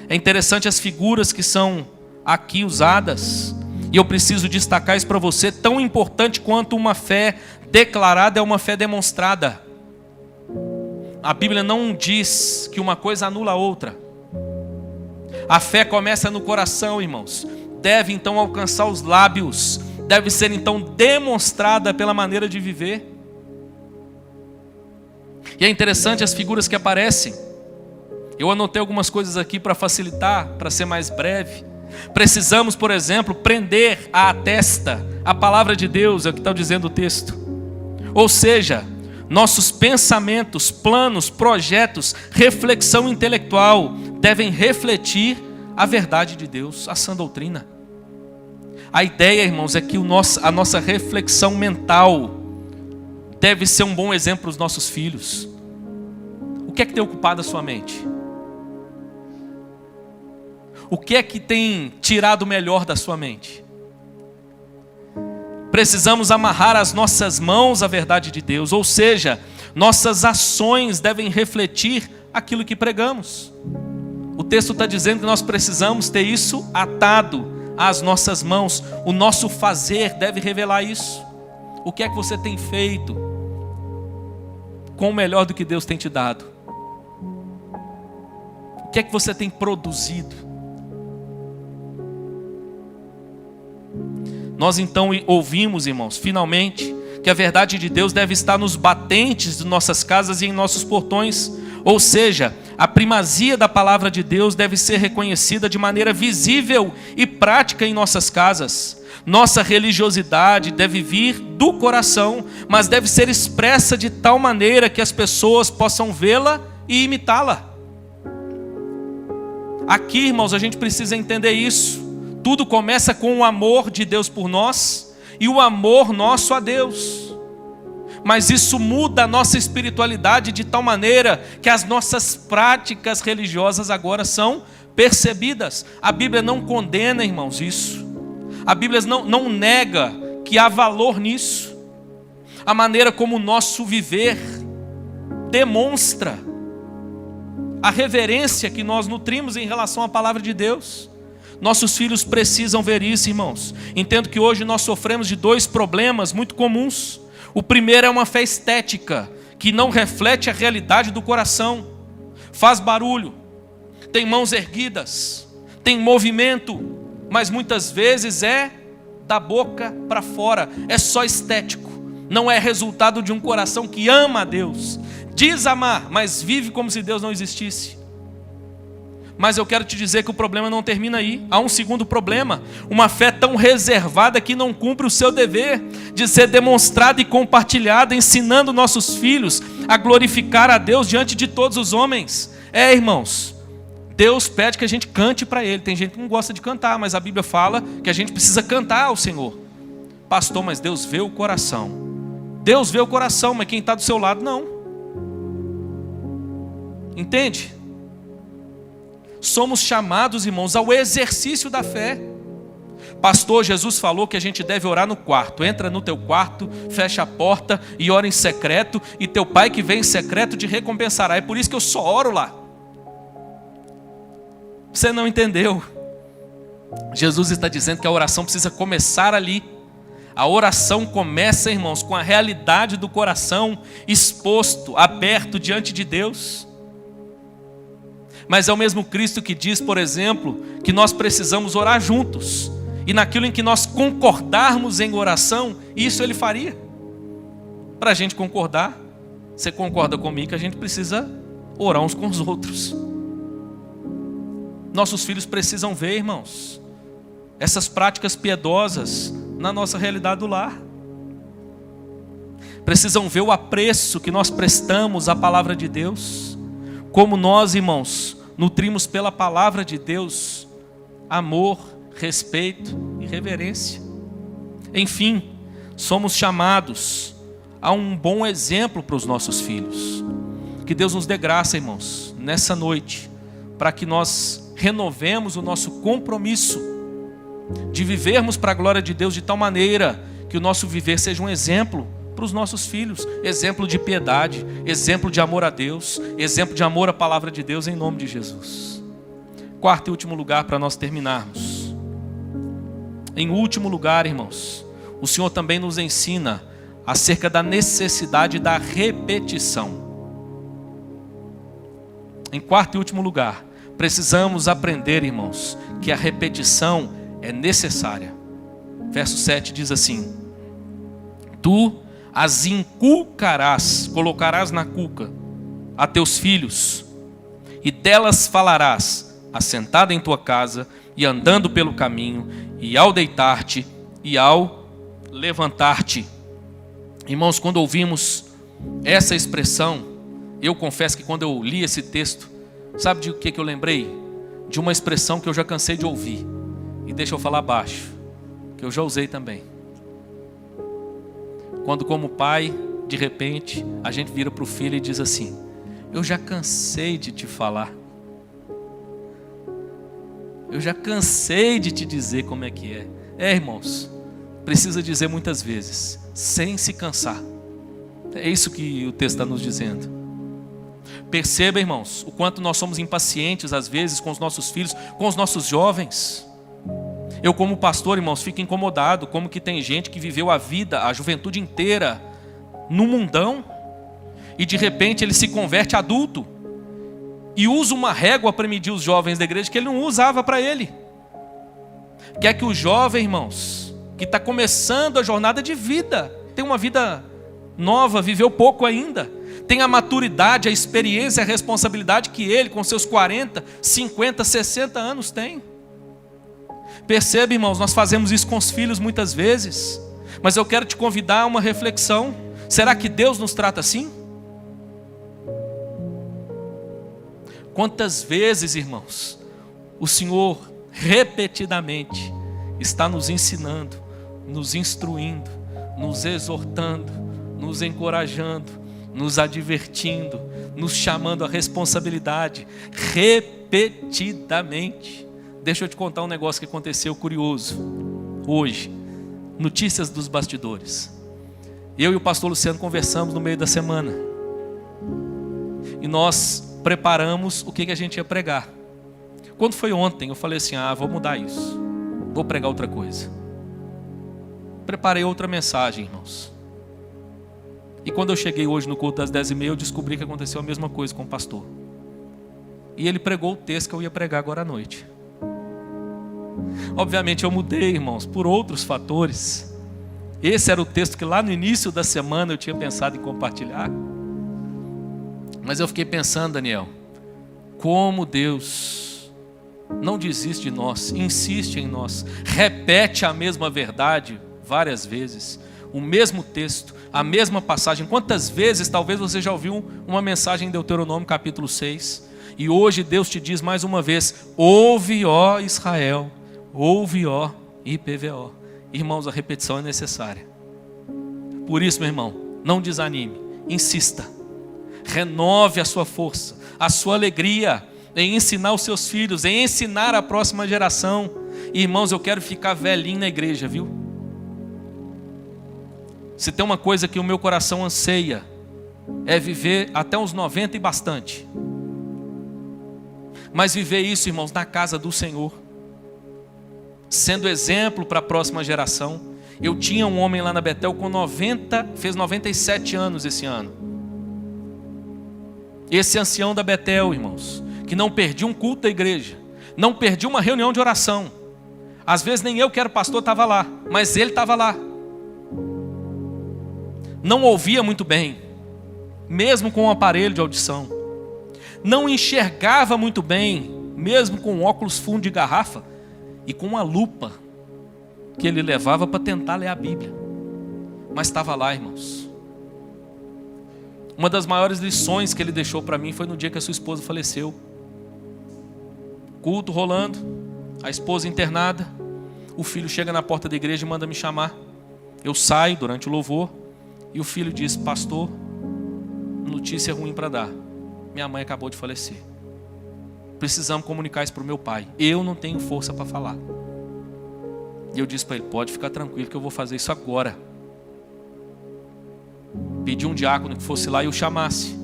É interessante as figuras que são aqui usadas, e eu preciso destacar isso para você: tão importante quanto uma fé declarada é uma fé demonstrada. A Bíblia não diz que uma coisa anula a outra. A fé começa no coração, irmãos. Deve então alcançar os lábios. Deve ser então demonstrada pela maneira de viver. E é interessante as figuras que aparecem. Eu anotei algumas coisas aqui para facilitar, para ser mais breve. Precisamos, por exemplo, prender à testa a palavra de Deus, é o que está dizendo o texto. Ou seja, nossos pensamentos, planos, projetos, reflexão intelectual devem refletir a verdade de Deus, a sã doutrina. A ideia, irmãos, é que a nossa reflexão mental deve ser um bom exemplo para os nossos filhos. O que é que tem ocupado a sua mente? O que é que tem tirado o melhor da sua mente? Precisamos amarrar as nossas mãos à verdade de Deus, ou seja, nossas ações devem refletir aquilo que pregamos. O texto está dizendo que nós precisamos ter isso atado às nossas mãos. O nosso fazer deve revelar isso. O que é que você tem feito com o melhor do que Deus tem te dado? O que é que você tem produzido? Nós então ouvimos, irmãos, finalmente, que a verdade de Deus deve estar nos batentes de nossas casas e em nossos portões. Ou seja, a primazia da palavra de Deus deve ser reconhecida de maneira visível e prática em nossas casas. Nossa religiosidade deve vir do coração, mas deve ser expressa de tal maneira que as pessoas possam vê-la e imitá-la. Aqui, irmãos, a gente precisa entender isso. Tudo começa com o amor de Deus por nós e o amor nosso a Deus. Mas isso muda a nossa espiritualidade de tal maneira que as nossas práticas religiosas agora são percebidas. A Bíblia não condena, irmãos, isso. A Bíblia não nega que há valor nisso. A maneira como o nosso viver demonstra a reverência que nós nutrimos em relação à palavra de Deus. Nossos filhos precisam ver isso, irmãos. Entendo que hoje nós sofremos de dois problemas muito comuns. O primeiro é uma fé estética, que não reflete a realidade do coração. Faz barulho, tem mãos erguidas, tem movimento, mas muitas vezes é da boca para fora. É só estético, não é resultado de um coração que ama a Deus. Diz amar, mas vive como se Deus não existisse. Mas eu quero te dizer que o problema não termina aí. Há um segundo problema. Uma fé tão reservada que não cumpre o seu dever de ser demonstrada e compartilhada, ensinando nossos filhos a glorificar a Deus diante de todos os homens. Irmãos, Deus pede que a gente cante para Ele. Tem gente que não gosta de cantar, mas a Bíblia fala que a gente precisa cantar ao Senhor. Pastor, mas Deus vê o coração. Deus vê o coração, mas quem está do seu lado não. Entende? Somos chamados, irmãos, ao exercício da fé. Pastor, Jesus falou que a gente deve orar no quarto. Entra no teu quarto, fecha a porta e ora em secreto, e teu pai que vem em secreto te recompensará. É por isso que eu só oro lá. Você não entendeu? Jesus está dizendo que a oração precisa começar ali. A oração começa, irmãos, com a realidade do coração exposto, aberto diante de Deus. Mas é o mesmo Cristo que diz, por exemplo, que nós precisamos orar juntos. E naquilo em que nós concordarmos em oração, isso Ele faria. Para a gente concordar, você concorda comigo que a gente precisa orar uns com os outros. Nossos filhos precisam ver, irmãos, essas práticas piedosas na nossa realidade do lar. Precisam ver o apreço que nós prestamos à palavra de Deus. Como nós, irmãos, nutrimos pela palavra de Deus amor, respeito e reverência. Enfim, somos chamados a um bom exemplo para os nossos filhos. Que Deus nos dê graça, irmãos, nessa noite, para que nós renovemos o nosso compromisso de vivermos para a glória de Deus de tal maneira que o nosso viver seja um exemplo para os nossos filhos, exemplo de piedade, exemplo de amor a Deus, exemplo de amor à palavra de Deus, em nome de Jesus. Quarto e último lugar para nós terminarmos. Em último lugar, irmãos, o Senhor também nos ensina acerca da necessidade da repetição. Em quarto e último lugar, precisamos aprender, irmãos, que a repetição é necessária. Verso 7 diz assim: tu as inculcarás, colocarás na cuca a teus filhos, e delas falarás, assentado em tua casa e andando pelo caminho, e ao deitar-te e ao levantar-te. Irmãos, quando ouvimos essa expressão, eu confesso que quando eu li esse texto, sabe de que eu lembrei? De uma expressão que eu já cansei de ouvir. E deixa eu falar baixo, que eu já usei também. Quando como pai, de repente, a gente vira para o filho e diz assim: eu já cansei de te falar. Eu já cansei de te dizer como é que é. Irmãos, precisa dizer muitas vezes, sem se cansar. É isso que o texto está nos dizendo. Perceba, irmãos, o quanto nós somos impacientes às vezes com os nossos filhos, com os nossos jovens. Eu como pastor, irmãos, fico incomodado como que tem gente que viveu a vida, a juventude inteira no mundão e de repente ele se converte adulto e usa uma régua para medir os jovens da igreja que ele não usava para ele. Quer que o jovem, irmãos, que está começando a jornada de vida, tem uma vida nova, viveu pouco ainda, tem a maturidade, a experiência, a responsabilidade que ele com seus 40, 50, 60 anos tem. Percebe, irmãos, nós fazemos isso com os filhos muitas vezes, mas eu quero te convidar a uma reflexão. Será que Deus nos trata assim? Quantas vezes, irmãos, o Senhor repetidamente está nos ensinando, nos instruindo, nos exortando, nos encorajando, nos advertindo, nos chamando à responsabilidade, repetidamente. Deixa eu te contar um negócio que aconteceu curioso hoje, notícias dos bastidores. Eu e o pastor Luciano conversamos no meio da semana e nós preparamos o que a gente ia pregar. Quando foi ontem, eu falei assim: vou mudar isso, vou pregar outra coisa. Preparei outra mensagem, irmãos. E quando eu cheguei hoje no culto das 10h30, eu descobri que aconteceu a mesma coisa com o pastor. E ele pregou o texto que eu ia pregar agora à noite. Obviamente eu mudei, irmãos, por outros fatores. Esse era o texto que lá no início da semana eu tinha pensado em compartilhar. Mas eu fiquei pensando, Daniel, como Deus não desiste de nós, insiste em nós, repete a mesma verdade várias vezes, o mesmo texto, a mesma passagem. Quantas vezes talvez você já ouviu uma mensagem em Deuteronômio capítulo 6, e hoje Deus te diz mais uma vez: ouve, ó Israel, ouve, ó IPVO. Irmãos, a repetição é necessária. Por isso, meu irmão, não desanime, insista, renove a sua força, a sua alegria em ensinar os seus filhos, em ensinar a próxima geração. E, irmãos, eu quero ficar velhinho na igreja, viu? Se tem uma coisa que o meu coração anseia, é viver até uns 90 e bastante. Mas viver isso, irmãos, na casa do Senhor, sendo exemplo para a próxima geração. Eu tinha um homem lá na Betel com 90, fez 97 anos esse ano. Esse ancião da Betel, irmãos, que não perdia um culto da igreja, não perdia uma reunião de oração. Às vezes nem eu que era pastor estava lá, mas ele estava lá. Não ouvia muito bem, mesmo com um aparelho de audição. Não enxergava muito bem, mesmo com óculos fundo de garrafa e com uma lupa que ele levava para tentar ler a Bíblia. Mas estava lá, irmãos. Uma das maiores lições que ele deixou para mim foi no dia que a sua esposa faleceu. Culto rolando, a esposa internada, o filho chega na porta da igreja e manda me chamar. Eu saio durante o louvor e o filho diz: pastor, notícia ruim para dar. Minha mãe acabou de falecer. Precisamos comunicar isso para o meu pai. Eu não tenho força para falar. E eu disse para ele: pode ficar tranquilo que eu vou fazer isso agora. Pedi um diácono que fosse lá e o chamasse.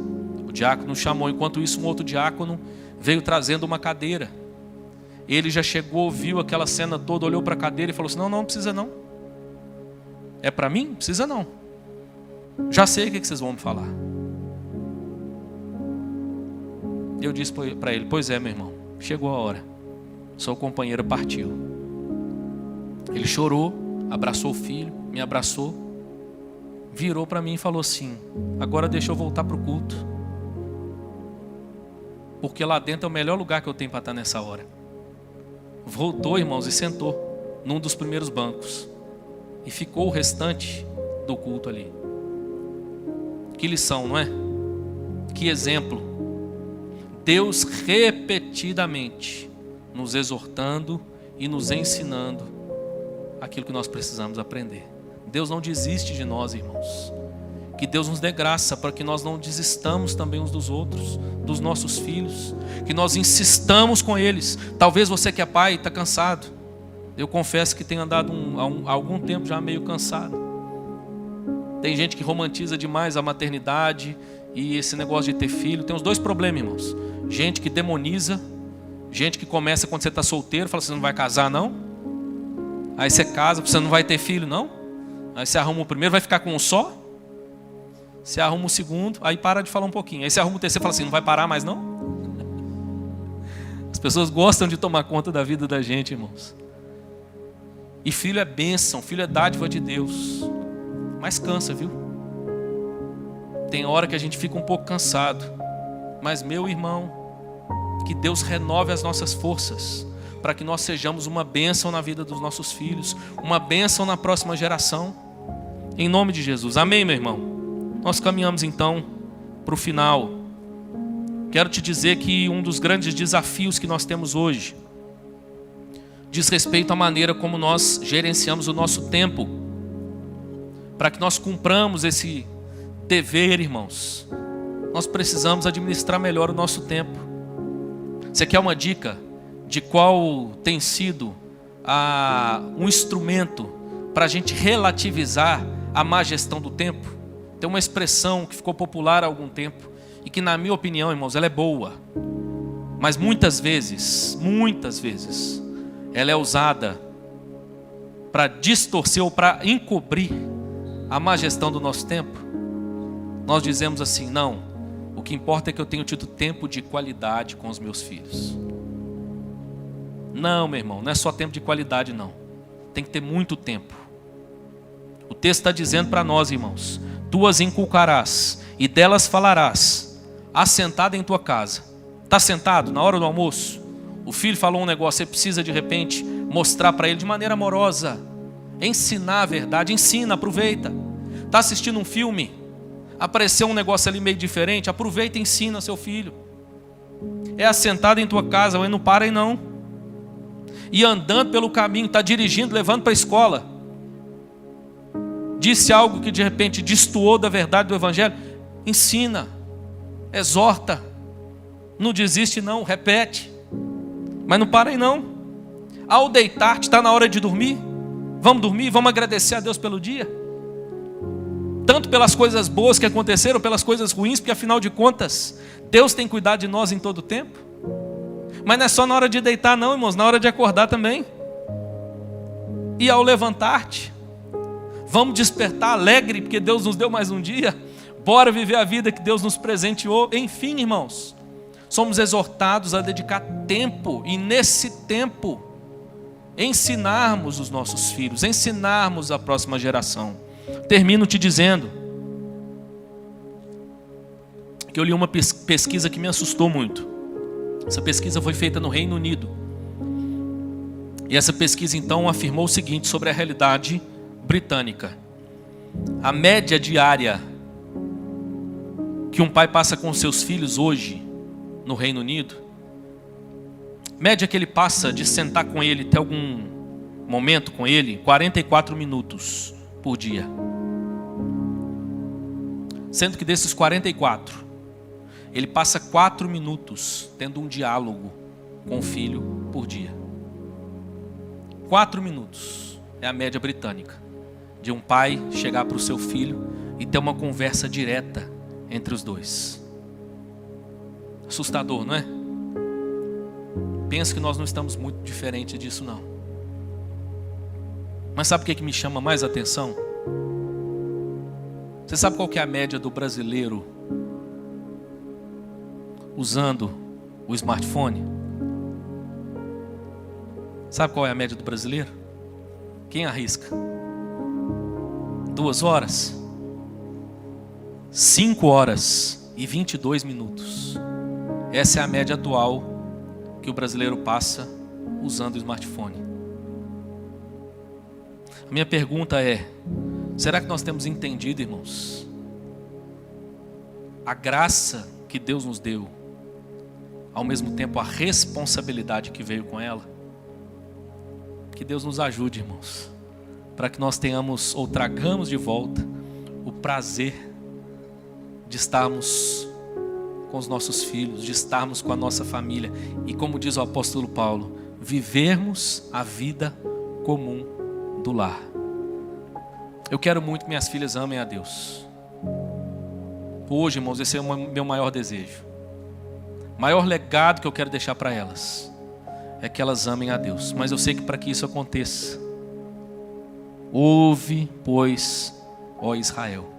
O diácono chamou. Enquanto isso, um outro diácono veio trazendo uma cadeira. Ele já chegou, viu aquela cena toda, olhou para a cadeira e falou assim: não precisa não. É para mim? Não precisa não. Já sei o que vocês vão me falar. Eu disse para ele: pois é, meu irmão, chegou a hora. Sua companheira partiu. Ele chorou, abraçou o filho, me abraçou, virou para mim e falou assim: agora deixa eu voltar para o culto. porque lá dentro é o melhor lugar que eu tenho para estar nessa hora. Voltou, irmãos, e sentou num dos primeiros bancos. E ficou o restante do culto ali. Que lição, não é? Que exemplo. Deus repetidamente nos exortando e nos ensinando aquilo que nós precisamos aprender. Deus não desiste de nós, irmãos. Que Deus nos dê graça para que nós não desistamos também uns dos outros, dos nossos filhos. Que nós insistamos com eles. Talvez você que é pai está cansado. Eu confesso que tenho andado há algum tempo já meio cansado. Tem gente que romantiza demais a maternidade e esse negócio de ter filho. Tem os dois problemas, irmãos. Gente que demoniza. Gente que começa quando você está solteiro, fala, você não vai casar não? Aí você casa, você não vai ter filho não? Aí você arruma o primeiro, vai ficar com um só? Você arruma o segundo, aí para de falar um pouquinho. Aí você arruma o terceiro e fala assim, não vai parar mais não? As pessoas gostam de tomar conta da vida da gente, irmãos. E filho é bênção, filho é dádiva de Deus. Mas cansa, viu? Tem hora que a gente fica um pouco cansado. Mas meu irmão, que Deus renove as nossas forças, para que nós sejamos uma bênção na vida dos nossos filhos, uma bênção na próxima geração. Em nome de Jesus. Amém, meu irmão? Nós caminhamos então para o final. Quero te dizer que um dos grandes desafios que nós temos hoje diz respeito à maneira como nós gerenciamos o nosso tempo, para que nós cumpramos esse dever, irmãos. Nós precisamos administrar melhor o nosso tempo. Você quer uma dica de qual tem sido um instrumento para a gente relativizar a má gestão do tempo? Tem uma expressão que ficou popular há algum tempo e que, na minha opinião, irmãos, ela é boa, mas muitas vezes, ela é usada para distorcer ou para encobrir a má gestão do nosso tempo. Nós dizemos assim, não, o que importa é que eu tenho tido tempo de qualidade com os meus filhos. Não, meu irmão, não é só tempo de qualidade não, tem que ter muito tempo. O texto está dizendo para nós, irmãos, tu as inculcarás e delas falarás, assentado em tua casa. Está sentado na hora do almoço? O filho falou um negócio, você precisa de repente mostrar para ele de maneira amorosa, ensinar a verdade, ensina, aproveita. Está assistindo um filme, apareceu um negócio ali meio diferente, aproveita e ensina seu filho. É assentado em tua casa, não para aí não. E andando pelo caminho, está dirigindo, levando para a escola, disse algo que de repente destoou da verdade do evangelho, ensina, exorta, não desiste não, repete. Mas não para aí não. Ao deitar-te, está na hora de dormir. Vamos dormir, vamos agradecer a Deus pelo dia. Tanto pelas coisas boas que aconteceram, pelas coisas ruins, porque afinal de contas, Deus tem cuidado de nós em todo o tempo. Mas não é só na hora de deitar não, irmãos, na hora de acordar também. E ao levantar-te, vamos despertar alegre, porque Deus nos deu mais um dia. Bora viver a vida que Deus nos presenteou. Enfim, irmãos, somos exortados a dedicar tempo, e nesse tempo, ensinarmos os nossos filhos, ensinarmos a próxima geração. Termino te dizendo que eu li uma pesquisa que me assustou muito. Essa pesquisa foi feita no Reino Unido. E essa pesquisa então afirmou o seguinte sobre a realidade britânica. A média diária que um pai passa com seus filhos hoje no Reino Unido, média que ele passa de sentar com ele, ter algum momento com ele, 44 minutos por dia. Sendo que desses 44, ele passa 4 minutos tendo um diálogo com o filho por dia. 4 minutos é a média britânica de um pai chegar para o seu filho e ter uma conversa direta entre os dois. Assustador, não é? Penso que nós não estamos muito diferentes disso não. Mas sabe o que me chama mais a atenção? Você sabe qual que é a média do brasileiro usando o smartphone? Sabe qual é a média do brasileiro? Quem arrisca? 2 horas? 5 horas e 22 minutos. Essa é a média atual que o brasileiro passa usando o smartphone. A minha pergunta é: será que nós temos entendido, irmãos, a graça que Deus nos deu, ao mesmo tempo a responsabilidade que veio com ela? Que Deus nos ajude, irmãos, para que nós tenhamos ou tragamos de volta o prazer de estarmos com os nossos filhos, de estarmos com a nossa família e, como diz o apóstolo Paulo, vivermos a vida comum do lar. Eu quero muito que minhas filhas amem a Deus. Hoje, irmãos, esse é o meu maior desejo. O maior legado que eu quero deixar para elas é que elas amem a Deus. Mas eu sei que para que isso aconteça, ouve, pois, ó Israel.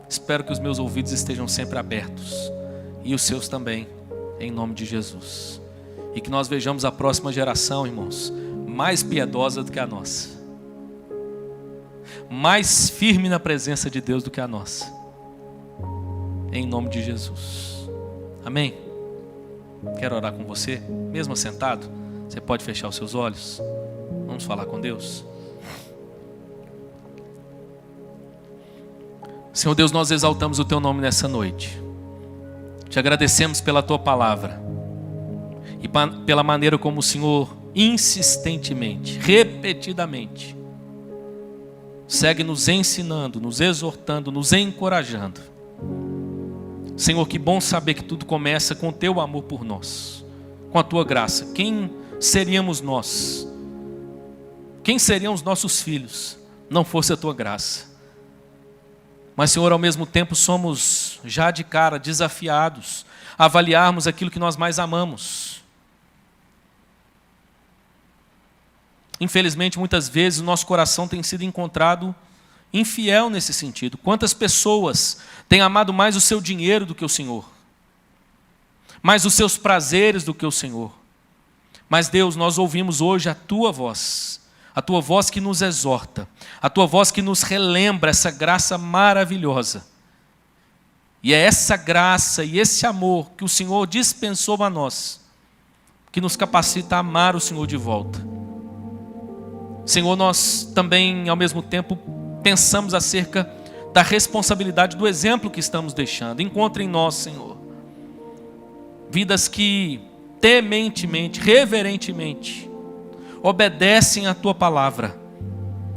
Espero que os meus ouvidos estejam sempre abertos, e os seus também, em nome de Jesus. E que nós vejamos a próxima geração, irmãos, mais piedosa do que a nossa, mais firme na presença de Deus do que a nossa, em nome de Jesus. Amém? Quero orar com você, mesmo sentado. Você pode fechar os seus olhos. Vamos falar com Deus. Senhor Deus, nós exaltamos o Teu nome nessa noite. Te agradecemos pela Tua palavra e pela maneira como o Senhor insistentemente, repetidamente, segue nos ensinando, nos exortando, nos encorajando. Senhor, que bom saber que tudo começa com o Teu amor por nós, com a Tua graça. Quem seríamos nós? Quem seriam os nossos filhos, não fosse a Tua graça? Mas, Senhor, ao mesmo tempo somos já de cara desafiados a avaliarmos aquilo que nós mais amamos. Infelizmente, muitas vezes o nosso coração tem sido encontrado infiel nesse sentido. Quantas pessoas têm amado mais o seu dinheiro do que o Senhor, mais os seus prazeres do que o Senhor. Mas, Deus, nós ouvimos hoje a Tua voz que nos exorta, a Tua voz que nos relembra essa graça maravilhosa. E é essa graça e esse amor que o Senhor dispensou a nós, que nos capacita a amar o Senhor de volta. Senhor, nós também, ao mesmo tempo, pensamos acerca da responsabilidade do exemplo que estamos deixando. Encontre em nós, Senhor, vidas que tementemente, reverentemente, obedecem à Tua palavra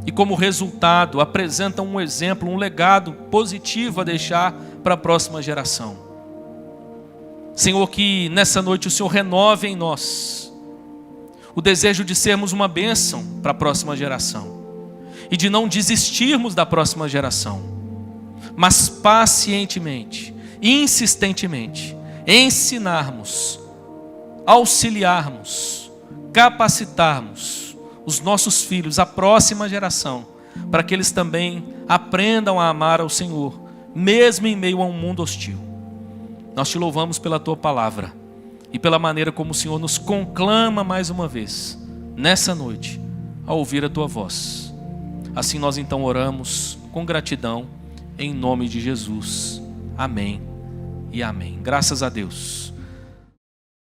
e, como resultado, apresentam um exemplo, um legado positivo a deixar para a próxima geração. Senhor, que nessa noite o Senhor renove em nós o desejo de sermos uma bênção para a próxima geração e de não desistirmos da próxima geração, mas pacientemente, insistentemente, ensinarmos, auxiliarmos, capacitarmos os nossos filhos, a próxima geração, para que eles também aprendam a amar ao Senhor, mesmo em meio a um mundo hostil. Nós Te louvamos pela Tua palavra e pela maneira como o Senhor nos conclama mais uma vez, nessa noite, a ouvir a Tua voz. Assim nós então oramos com gratidão, em nome de Jesus. Amém e amém. Graças a Deus.